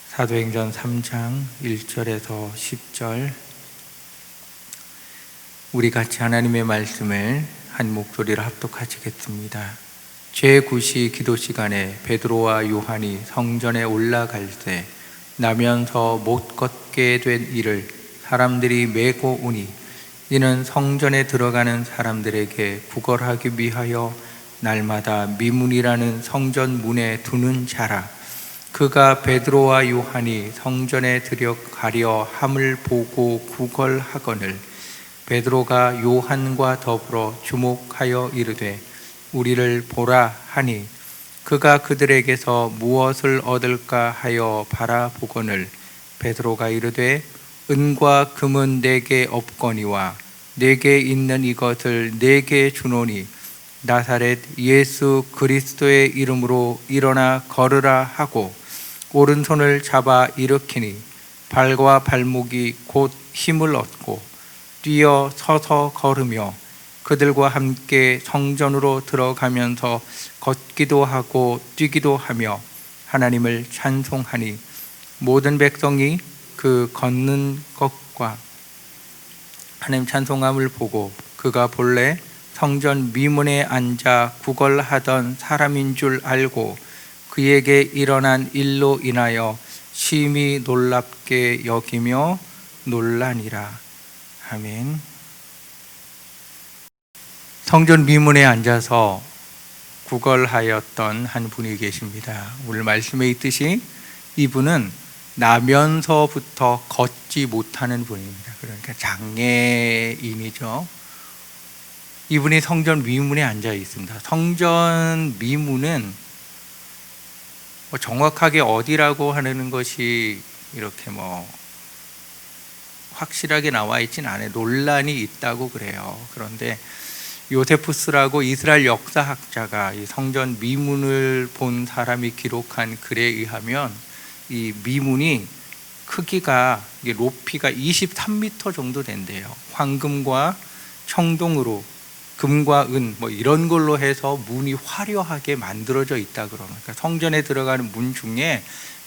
사도행전 3장 1절에서 10절, 우리 같이 하나님의 말씀을 한 목소리로 합독하시겠습니다. 제9시 기도 시간에 베드로와 요한이 성전에 올라갈 때 나면서 못 걷게 된 이를 사람들이 메고 오니, 이는 성전에 들어가는 사람들에게 구걸하기 위하여 날마다 미문이라는 성전 문에 두는 자라. 그가 베드로와 요한이 성전에 들어가려 함을 보고 구걸하거늘 베드로가 요한과 더불어 주목하여 이르되 우리를 보라 하니, 그가 그들에게서 무엇을 얻을까 하여 바라보거늘 베드로가 이르되 은과 금은 내게 없거니와 내게 있는 이것을 내게 주노니 나사렛 예수 그리스도의 이름으로 일어나 걸으라 하고 오른손을 잡아 일으키니 발과 발목이 곧 힘을 얻고 뛰어 서서 걸으며 그들과 함께 성전으로 들어가면서 걷기도 하고 뛰기도 하며 하나님을 찬송하니, 모든 백성이 그 걷는 것과 하나님 찬송함을 보고 그가 본래 성전 미문에 앉아 구걸하던 사람인 줄 알고 그에게 일어난 일로 인하여 심히 놀랍게 여기며 놀라니라. 아멘. 성전 미문에 앉아서 구걸하였던 한 분이 계십니다. 오늘 말씀에 있듯이 이분은 나면서부터 걷지 못하는 분입니다. 그러니까 장애인이죠. 이분이 성전 미문에 앉아 있습니다. 성전 미문은 정확하게 어디라고 하는 것이 이렇게 확실하게 나와 있지는 않아요. 논란이 있다고 그래요. 그런데 요세푸스라고 이스라엘 역사학자가 이 성전 미문을 본 사람이 기록한 글에 의하면 이 미문이 크기가, 높이가 23m 정도 된대요. 황금과 청동으로, 금과 은 이런 걸로 해서 문이 화려하게 만들어져 있다 그러니까 성전에 들어가는 문 중에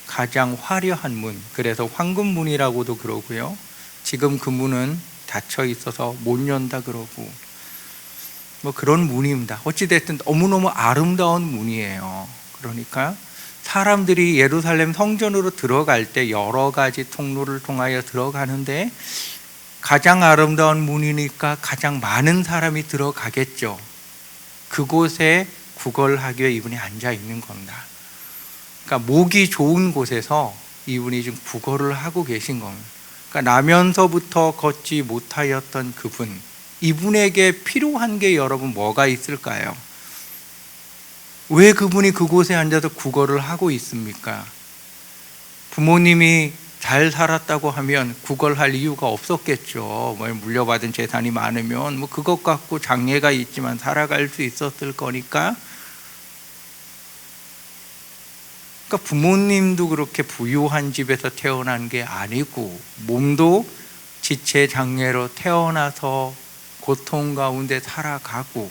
가장 화려한 문, 그래서 황금문이라고도 그러고요. 지금 그 문은 닫혀 있어서 못 연다 그러고 그런 문입니다. 어찌됐든 너무너무 아름다운 문이에요. 그러니까 사람들이 예루살렘 성전으로 들어갈 때 여러 가지 통로를 통하여 들어가는데 가장 아름다운 문이니까 가장 많은 사람이 들어가겠죠. 그곳에 구걸하기 위해 이분이 앉아 있는 겁니다. 그러니까 목이 좋은 곳에서 이분이 지금 구걸을 하고 계신 겁니다. 그러니까 나면서부터 걷지 못하였던 그분, 이분에게 필요한 게 여러분 뭐가 있을까요? 왜 그분이 그곳에 앉아서 구걸을 하고 있습니까? 부모님이 잘 살았다고 하면 구걸할 이유가 없었겠죠. 물려받은 재산이 많으면 그것 갖고 장애가 있지만 살아갈 수 있었을 거니까. 그러니까 부모님도 그렇게 부유한 집에서 태어난 게 아니고 몸도 지체 장애로 태어나서 고통 가운데 살아가고,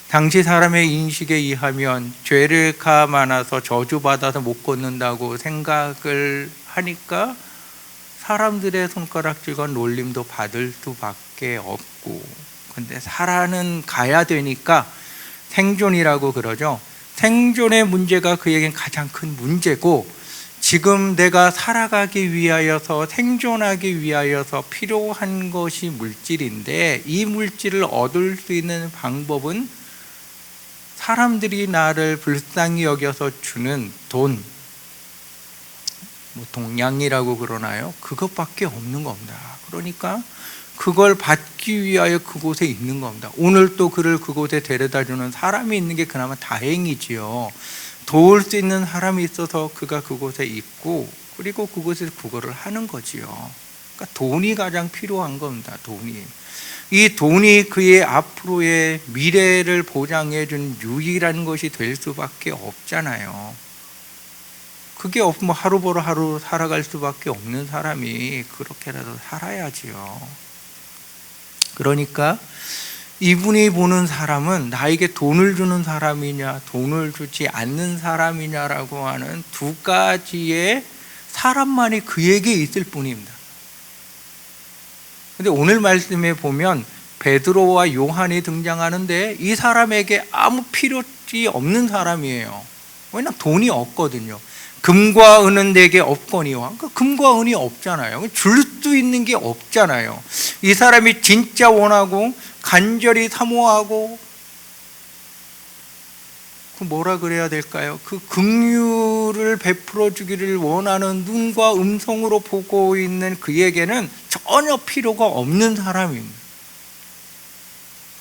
당시 사람의 인식에 의하면 죄가 많아서 저주받아서 못 걷는다고 생각을 하니까 사람들의 손가락질과 놀림도 받을 수밖에 없고, 근데 살아는 가야 되니까 생존이라고 그러죠. 생존의 문제가 그에겐 가장 큰 문제고, 지금 내가 살아가기 위하여서, 생존하기 위하여서 필요한 것이 물질인데, 이 물질을 얻을 수 있는 방법은 사람들이 나를 불쌍히 여겨서 주는 돈, 동량이라고 그러나요? 그것밖에 없는 겁니다. 그러니까 그걸 받기 위하여 그곳에 있는 겁니다. 오늘 또 그를 그곳에 데려다주는 사람이 있는 게 그나마 다행이지요. 도울 수 있는 사람이 있어서 그가 그곳에 있고, 그리고 그곳에서 구걸을 하는 거지요. 그러니까 돈이 가장 필요한 겁니다. 돈이. 이 돈이 그의 앞으로의 미래를 보장해 준 유일한 것이 될 수밖에 없잖아요. 그게 없으면 하루 벌어 하루 살아갈 수밖에 없는 사람이 그렇게라도 살아야지요. 그러니까 이분이 보는 사람은 나에게 돈을 주는 사람이냐, 돈을 주지 않는 사람이냐라고 하는 두 가지의 사람만이 그에게 있을 뿐입니다. 근데 오늘 말씀에 보면 베드로와 요한이 등장하는데 이 사람에게 아무 필요이 없는 사람이에요. 왜냐하면 돈이 없거든요. 금과 은은 내게 없거니와, 그러니까 금과 은이 없잖아요. 줄 수 있는 게 없잖아요. 이 사람이 진짜 원하고 간절히 사모하고 그 뭐라 그래야 될까요? 그 긍휼을 베풀어 주기를 원하는 눈과 음성으로 보고 있는 그에게는 전혀 필요가 없는 사람입니다.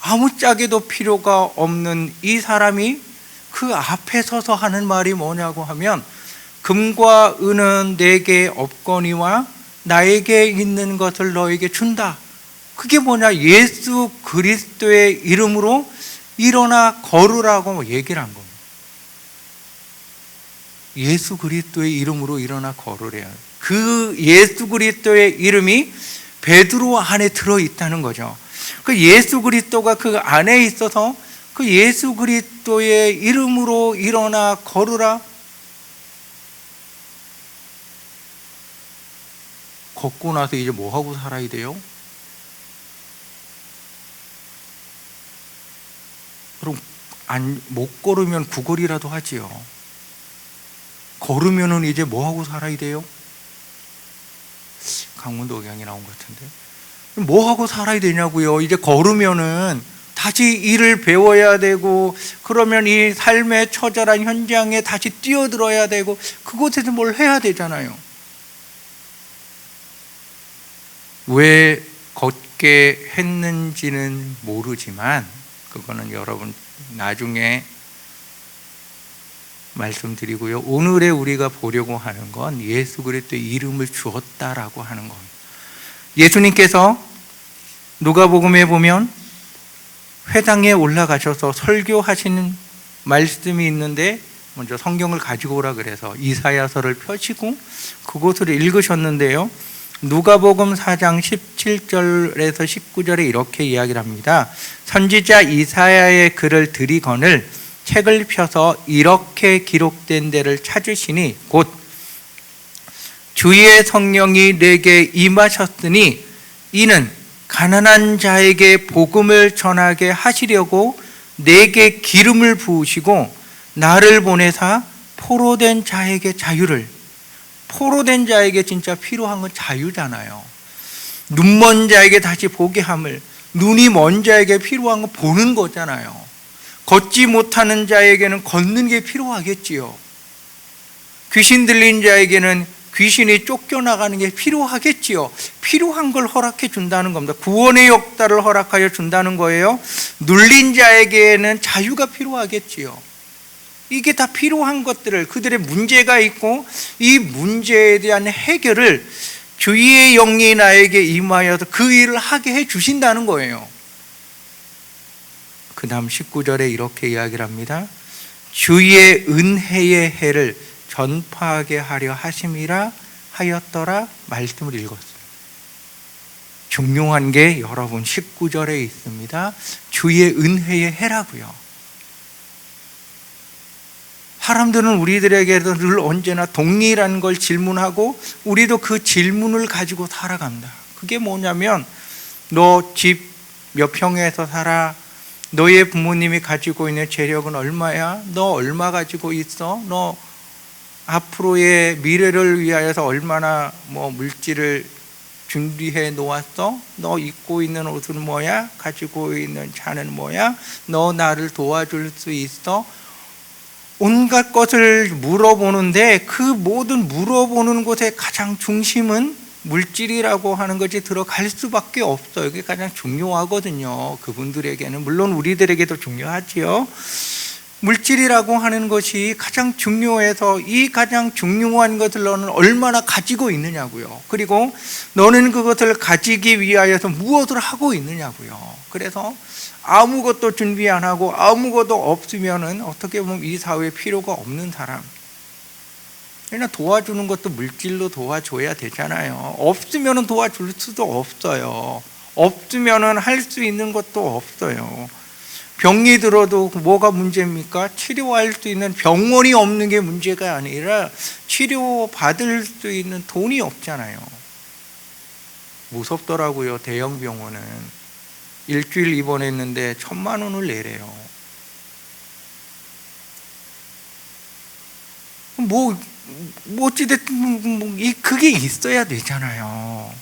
아무짝에도 필요가 없는 이 사람이 그 앞에 서서 하는 말이 뭐냐고 하면, 금과 은은 내게 없거니와 나에게 있는 것을 너에게 준다. 그게 뭐냐? 예수 그리스도의 이름으로 일어나 걸으라고 얘기를 한 겁니다. 예수 그리스도의 이름으로 일어나 걸으래요. 그 예수 그리스도의 이름이 베드로 안에 들어있다는 거죠. 그 예수 그리스도가 그 안에 있어서 그 예수 그리스도의 이름으로 일어나 걸으라. 걷고 나서 이제 뭐 하고 살아야 돼요? 그럼 못 걸으면 구걸이라도 하지요. 걸으면은 이제 뭐 하고 살아야 돼요? 강원도 억양이 나온 것 같은데. 뭐 하고 살아야 되냐고요? 이제 걸으면은 다시 일을 배워야 되고, 그러면 이 삶의 처절한 현장에 다시 뛰어들어야 되고, 그곳에서 뭘 해야 되잖아요. 왜 걷게 했는지는 모르지만 그거는 여러분 나중에 말씀드리고요. 오늘에 우리가 보려고 하는 건 예수 그리스도의 이름을 주었다라고 하는 겁니다. 예수님께서 누가복음에 보면 회당에 올라가셔서 설교하시는 말씀이 있는데, 먼저 성경을 가지고 오라 그래서 이사야서를 펴시고 그곳을 읽으셨는데요. 누가복음 4장 17절에서 19절에 이렇게 이야기를 합니다. 선지자 이사야의 글을 들이거늘 책을 펴서 이렇게 기록된 데를 찾으시니 곧 주의 성령이 내게 임하셨으니 이는 가난한 자에게 복음을 전하게 하시려고 내게 기름을 부으시고 나를 보내사 포로된 자에게 자유를. 포로된 자에게 진짜 필요한 건 자유잖아요. 눈먼 자에게 다시 보게 함을, 눈이 먼 자에게 필요한 건 보는 거잖아요. 걷지 못하는 자에게는 걷는 게 필요하겠지요. 귀신 들린 자에게는 귀신이 쫓겨나가는 게 필요하겠지요. 필요한 걸 허락해 준다는 겁니다. 구원의 역사를 허락하여 준다는 거예요. 눌린 자에게는 자유가 필요하겠지요. 이게 다 필요한 것들을, 그들의 문제가 있고 이 문제에 대한 해결을 주의 영이 나에게 임하여서 그 일을 하게 해 주신다는 거예요. 그 다음 19절에 이렇게 이야기를 합니다. 주의 은혜의 해를 전파하게 하려 하심이라 하였더라. 말씀을 읽었어요. 중요한 게 여러분 19절에 있습니다. 주의 은혜의 해라고요. 사람들은 우리들에게도 늘 언제나 동일한 걸 질문하고 우리도 그 질문을 가지고 살아간다. 그게 뭐냐면, 너 집 몇 평에서 살아? 너의 부모님이 가지고 있는 재력은 얼마야? 너 얼마 가지고 있어? 너 앞으로의 미래를 위하여서 얼마나 물질을 준비해 놓았어? 너 입고 있는 옷은 뭐야? 가지고 있는 차는 뭐야? 너 나를 도와줄 수 있어? 온갖 것을 물어보는데 그 모든 물어보는 곳의 가장 중심은 물질이라고 하는 것이 들어갈 수밖에 없어요. 이게 가장 중요하거든요. 그분들에게는. 물론 우리들에게도 중요하지요. 물질이라고 하는 것이 가장 중요해서 이 가장 중요한 것을 너는 얼마나 가지고 있느냐고요. 그리고 너는 그것을 가지기 위하여서 무엇을 하고 있느냐고요. 그래서 아무것도 준비 안 하고 아무것도 없으면은 어떻게 보면 이 사회에 필요가 없는 사람. 그냥 도와주는 것도 물질로 도와줘야 되잖아요. 없으면은 도와줄 수도 없어요. 없으면은 할 수 있는 것도 없어요. 병이 들어도 뭐가 문제입니까? 치료할 수 있는 병원이 없는 게 문제가 아니라 치료받을 수 있는 돈이 없잖아요. 무섭더라고요. 대형 병원은 일주일 입원했는데 1,000만 원을 내래요. 어찌됐든 그게 있어야 되잖아요.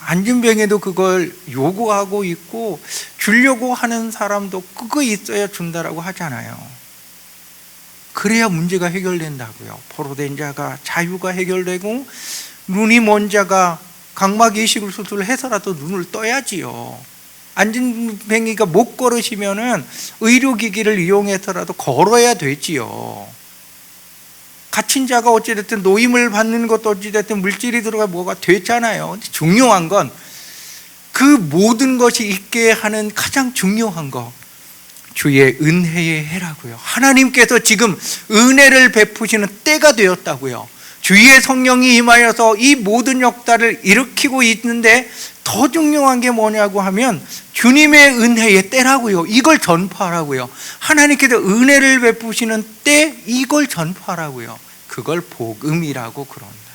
안진병에도 그걸 요구하고 있고 주려고 하는 사람도 그거 있어야 준다라고 하잖아요. 그래야 문제가 해결된다고요. 포로된 자가 자유가 해결되고, 눈이 먼 자가 각막 이식을 수술을 해서라도 눈을 떠야지요. 안진뱅이가 못 걸으시면은 의료기기를 이용해서라도 걸어야 되지요. 갇힌 자가 어찌됐든 노임을 받는 것도 어찌됐든 물질이 들어가 뭐가 됐잖아요. 근데 중요한 건 그 모든 것이 있게 하는 가장 중요한 거, 주의 은혜의 해라고요. 하나님께서 지금 은혜를 베푸시는 때가 되었다고요. 주의 성령이 임하여서 이 모든 역사를 일으키고 있는데, 더 중요한 게 뭐냐고 하면 주님의 은혜의 때라고요. 이걸 전파하라고요. 하나님께서 은혜를 베푸시는 때, 이걸 전파하라고요. 그걸 복음이라고 그런다.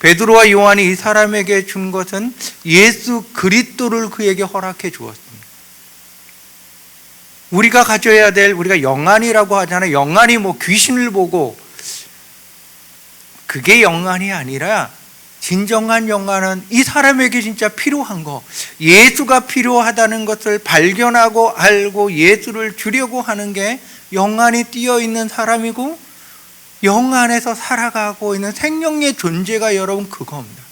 베드로와 요한이 이 사람에게 준 것은 예수 그리스도를 그에게 허락해 주었습니다. 우리가 가져야 될, 우리가 영안이라고 하잖아요. 영안이 귀신을 보고, 그게 영안이 아니라 진정한 영안은 이 사람에게 진짜 필요한 거, 예수가 필요하다는 것을 발견하고 알고 예수를 주려고 하는 게 영안이 띄어 있는 사람이고, 영 안에서 살아가고 있는 생명의 존재가 여러분 그겁니다.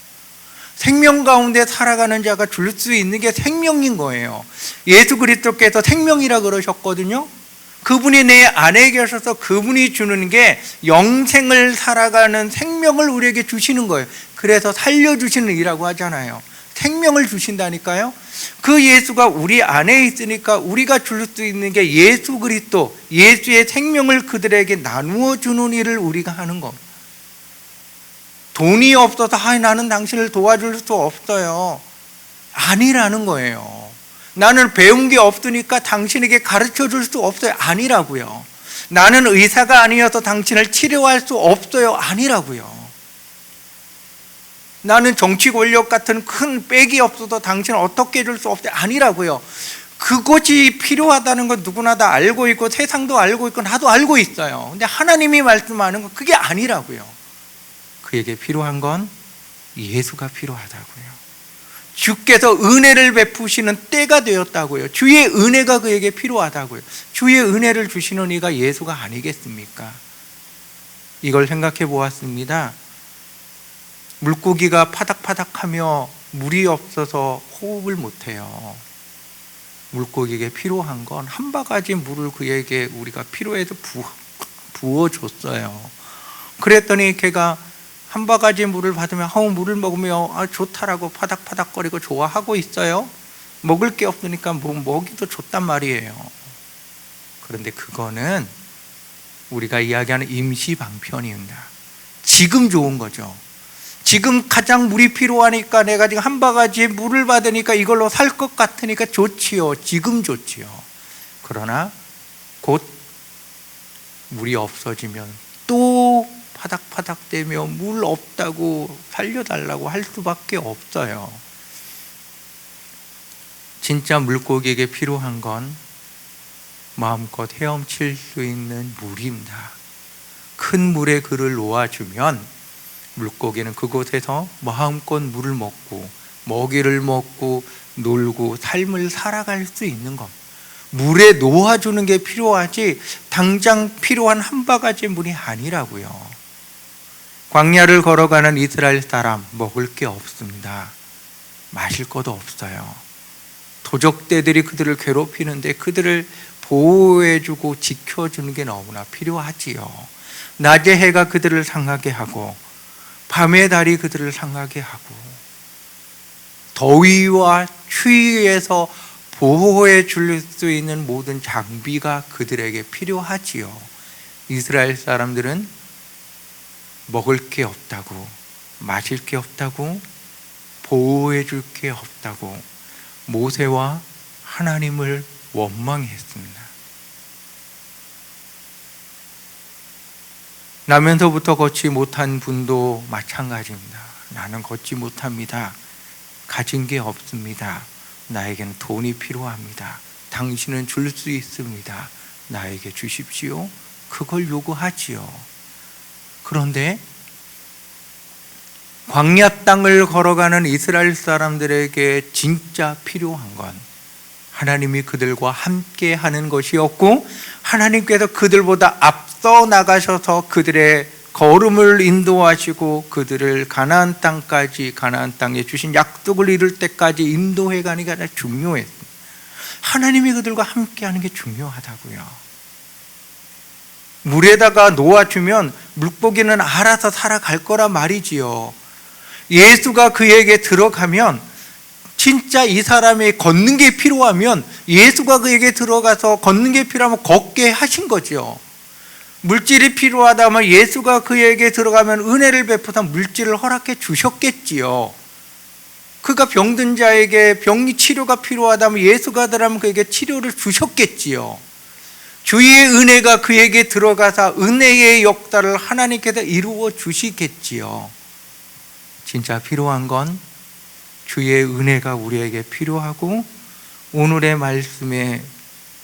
생명 가운데 살아가는 자가 줄 수 있는 게 생명인 거예요. 예수 그리스도께서 생명이라 그러셨거든요. 그분이 내 안에 계셔서 그분이 주는 게 영생을 살아가는 생명을 우리에게 주시는 거예요. 그래서 살려주시는 이라고 하잖아요. 생명을 주신다니까요. 그 예수가 우리 안에 있으니까 우리가 줄 수 있는 게 예수 그리스도, 예수의 생명을 그들에게 나누어 주는 일을 우리가 하는 겁니다. 돈이 없어서 나는 당신을 도와줄 수 없어요, 아니라는 거예요. 나는 배운 게 없으니까 당신에게 가르쳐 줄 수 없어요, 아니라고요. 나는 의사가 아니어서 당신을 치료할 수 없어요, 아니라고요. 나는 정치 권력 같은 큰 백이 없어서 당신을 어떻게 해줄 수 없어요, 아니라고요. 그것이 필요하다는 건 누구나 다 알고 있고, 세상도 알고 있고, 나도 알고 있어요. 근데 하나님이 말씀하는 건 그게 아니라고요. 그에게 필요한 건 예수가 필요하다고요. 주께서 은혜를 베푸시는 때가 되었다고요. 주의 은혜가 그에게 필요하다고요. 주의 은혜를 주시는 이가 예수가 아니겠습니까? 이걸 생각해 보았습니다. 물고기가 파닥파닥하며 물이 없어서 호흡을 못해요. 물고기에게 필요한 건 한 바가지 물을 그에게 우리가 필요해서 부어줬어요. 그랬더니 걔가 한 바가지 물을 받으면 물을 먹으며 좋다라고 파닥파닥거리고 좋아하고 있어요. 먹을 게 없으니까 먹이도 줬단 말이에요. 그런데 그거는 우리가 이야기하는 임시방편입니다. 지금 좋은 거죠. 지금 가장 물이 필요하니까, 내가 지금 한 바가지 물을 받으니까 이걸로 살 것 같으니까 좋지요. 지금 좋지요. 그러나 곧 물이 없어지면 또 파닥파닥대며 물 없다고 살려달라고 할 수밖에 없어요. 진짜 물고기에게 필요한 건 마음껏 헤엄칠 수 있는 물입니다. 큰 물에 그를 놓아주면 물고기는 그곳에서 마음껏 물을 먹고 먹이를 먹고 놀고 삶을 살아갈 수 있는 겁니다. 물에 놓아주는 게 필요하지 당장 필요한 한 바가지 물이 아니라고요. 광야를 걸어가는 이스라엘 사람, 먹을 게 없습니다. 마실 것도 없어요. 도적대들이 그들을 괴롭히는데 그들을 보호해주고 지켜주는 게 너무나 필요하지요. 낮의 해가 그들을 상하게 하고 밤의 달이 그들을 상하게 하고 더위와 추위에서 보호해 줄 수 있는 모든 장비가 그들에게 필요하지요. 이스라엘 사람들은 먹을 게 없다고, 마실 게 없다고, 보호해 줄 게 없다고 모세와 하나님을 원망했습니다. 나면서부터 걷지 못한 분도 마찬가지입니다. 나는 걷지 못합니다. 가진 게 없습니다. 나에게는 돈이 필요합니다. 당신은 줄 수 있습니다. 나에게 주십시오. 그걸 요구하지요. 그런데 광야 땅을 걸어가는 이스라엘 사람들에게 진짜 필요한 건 하나님이 그들과 함께 하는 것이었고, 하나님께서 그들보다 앞서 나가셔서 그들의 걸음을 인도하시고 그들을 가나안 땅까지, 가나안 땅에 주신 약속을 이룰 때까지 인도해 가는 게 아니라 중요했습니다. 하나님이 그들과 함께 하는 게 중요하다고요. 물에다가 놓아주면 물고기는 알아서 살아갈 거란 말이지요. 예수가 그에게 들어가면, 진짜 이 사람이 걷는 게 필요하면 예수가 그에게 들어가서 걷는 게 필요하면 걷게 하신 거죠. 물질이 필요하다면 예수가 그에게 들어가면 은혜를 베푸사 물질을 허락해 주셨겠지요. 그가 병든 자에게 병이 치료가 필요하다면 예수가 들어가면 그에게 치료를 주셨겠지요. 주의 은혜가 그에게 들어가서 은혜의 역사를 하나님께서 이루어 주시겠지요. 진짜 필요한 건 주의 은혜가 우리에게 필요하고, 오늘의 말씀에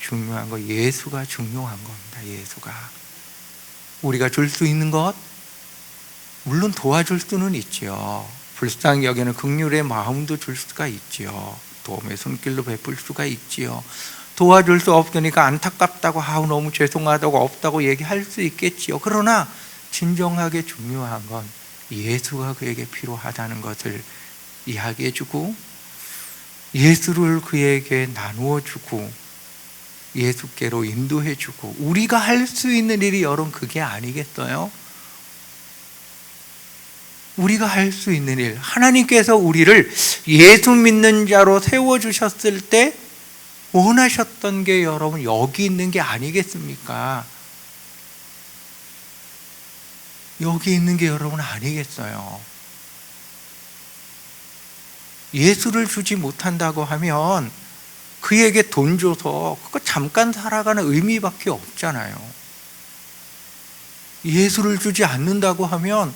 중요한 건 예수가 중요한 겁니다. 예수가 우리가 줄 수 있는 것, 물론 도와줄 수는 있죠. 불쌍히 여기는 긍휼의 마음도 줄 수가 있지요. 도움의 손길로 베풀 수가 있지요. 도와줄 수 없으니까 안타깝다고, 너무 죄송하다고, 없다고 얘기할 수 있겠지요. 그러나 진정하게 중요한 건 예수가 그에게 필요하다는 것을 이야기해주고, 예수를 그에게 나누어주고, 예수께로 인도해주고, 우리가 할 수 있는 일이 여러분 그게 아니겠어요? 우리가 할 수 있는 일, 하나님께서 우리를 예수 믿는 자로 세워주셨을 때 원하셨던 게 여러분 여기 있는 게 아니겠습니까? 여기 있는 게 여러분 아니겠어요? 예수를 주지 못한다고 하면 그에게 돈 줘서 그거 잠깐 살아가는 의미밖에 없잖아요. 예수를 주지 않는다고 하면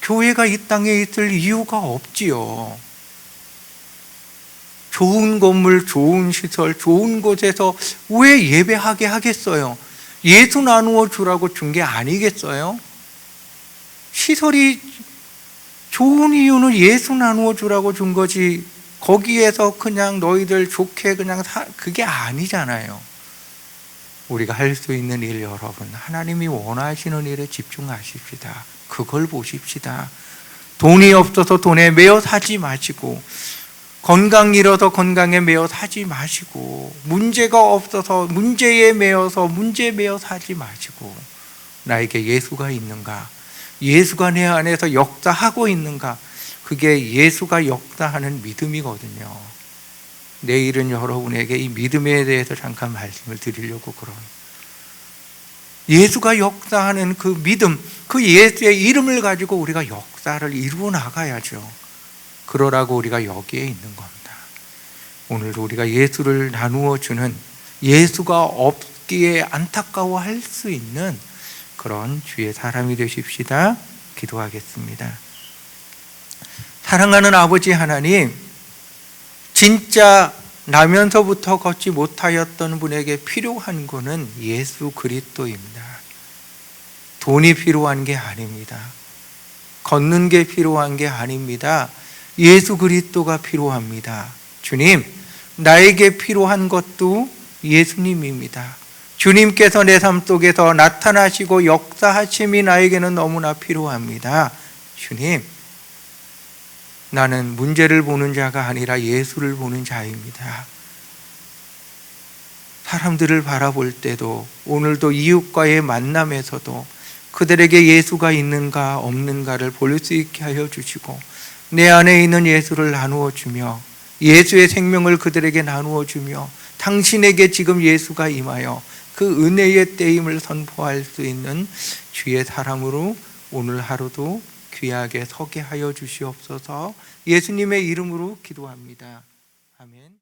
교회가 이 땅에 있을 이유가 없지요. 좋은 건물, 좋은 시설, 좋은 곳에서 왜 예배하게 하겠어요? 예수 나누어 주라고 준 게 아니겠어요? 시설이 좋은 이유는 예수 나누어 주라고 준 거지, 거기에서 그냥 너희들 좋게 그냥 그게 아니잖아요. 우리가 할 수 있는 일, 여러분 하나님이 원하시는 일에 집중하십시다. 그걸 보십시다. 돈이 없어서 돈에 매여 사지 마시고, 건강 잃어서 건강에 매여 사지 마시고, 문제가 없어서 문제에 매여서 문제에 매여 사지 마시고, 나에게 예수가 있는가, 예수가 내 안에서 역사하고 있는가, 그게 예수가 역사하는 믿음이거든요. 내일은 여러분에게 이 믿음에 대해서 잠깐 말씀을 드리려고 그런, 예수가 역사하는 그 믿음, 그 예수의 이름을 가지고 우리가 역사를 이루어 나가야죠. 그러라고 우리가 여기에 있는 겁니다. 오늘도 우리가 예수를 나누어 주는, 예수가 없기에 안타까워할 수 있는 그런 주의 사람이 되십시다. 기도하겠습니다. 사랑하는 아버지 하나님, 진짜 나면서부터 걷지 못하였던 분에게 필요한 것은 예수 그리스도입니다. 돈이 필요한 게 아닙니다. 걷는 게 필요한 게 아닙니다. 예수 그리스도가 필요합니다. 주님, 나에게 필요한 것도 예수님입니다. 주님께서 내 삶 속에서 나타나시고 역사하심이 나에게는 너무나 필요합니다. 주님, 나는 문제를 보는 자가 아니라 예수를 보는 자입니다. 사람들을 바라볼 때도, 오늘도 이웃과의 만남에서도 그들에게 예수가 있는가 없는가를 볼 수 있게 하여 주시고, 내 안에 있는 예수를 나누어 주며 예수의 생명을 그들에게 나누어 주며, 당신에게 지금 예수가 임하여 그 은혜의 때임을 선포할 수 있는 주의 사람으로 오늘 하루도 귀하게 서게 하여 주시옵소서. 예수님의 이름으로 기도합니다. 아멘.